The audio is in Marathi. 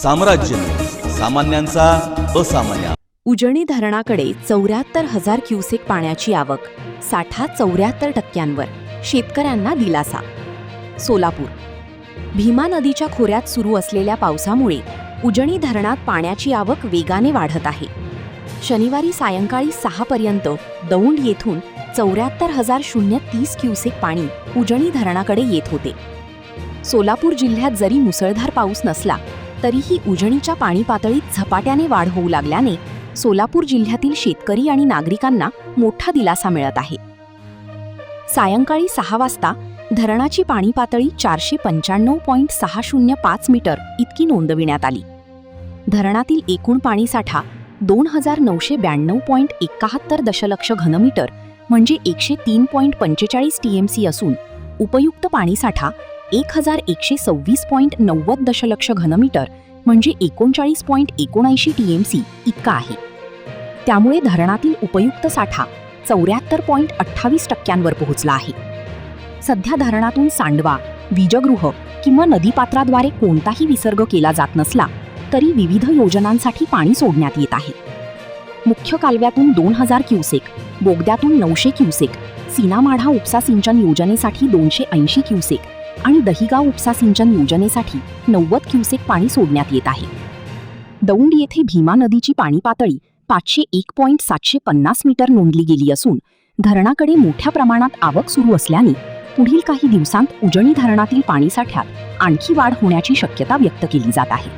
साम्राज्य सामान्यांचा असामान्य। उजनी धरणाकडे 74,000 क्युसेक पाण्याची आवक, साठा 74%वर, शेतकऱ्यांना दिलासा। सोलापूर भीमा नदीच्या खोऱ्यात सुरू असलेल्या पावसामुळे उजनी धरणात पाण्याची आवक वेगाने वाढत आहे। शनिवारी सायंकाळी 6 पर्यंत दौंड येथून 74,030 क्युसेक पाणी उजनी धरणाकडे येत होते। सोलापूर जिल्ह्यात जरी मुसळधार पाऊस नसला तरीही उजनीच्या पाणी पातळीत झपाट्याने वाढ होऊ लागल्याने सोलापूर जिल्ह्यातील शेतकरी आणि नागरिकांना मोठा दिलासा मिळत आहे। सायंकाळी 6 वाजता धरणाची पाणी पातळी 495.605 मीटर इतकी नोंदविण्यात आली। धरणातील एकूण पाणीसाठा 2,992.71 दशलक्ष घनमीटर म्हणजे 103.45 टीएमसी असून उपयुक्त पाणीसाठा 1,126.90 दशलक्ष घनमीटर म्हणजे 39.79 टीएमसी इतका आहे। त्यामुळे धरणातील उपयुक्त साठा 74.28%वर पोहोचला आहे। सध्या धरणातून सांडवा, वीजगृह किंवा नदीपात्राद्वारे कोणताही विसर्ग केला जात नसला तरी विविध योजनांसाठी पाणी सोडण्यात येत आहे। मुख्य कालव्यातून 2,000 क्युसेक, बोगद्यातून 900 क्युसेक, सीनामाढा उपसा सिंचन योजनेसाठी 280 क्युसेक आणि दहिगाव उपसा सिंचन योजनेसाठी 90 क्युसेक पाणी सोडण्यात येत आहे। दौंड येथे भीमा नदीची पाणी पातळी 501.750 मीटर नोंदली गेली असून धरणाकडे मोठ्या प्रमाणात आवक सुरू असल्याने पुढील काही दिवसांत उजनी धरणातील पाणीसाठ्यात आणखी वाढ होण्याची शक्यता व्यक्त केली जात आहे।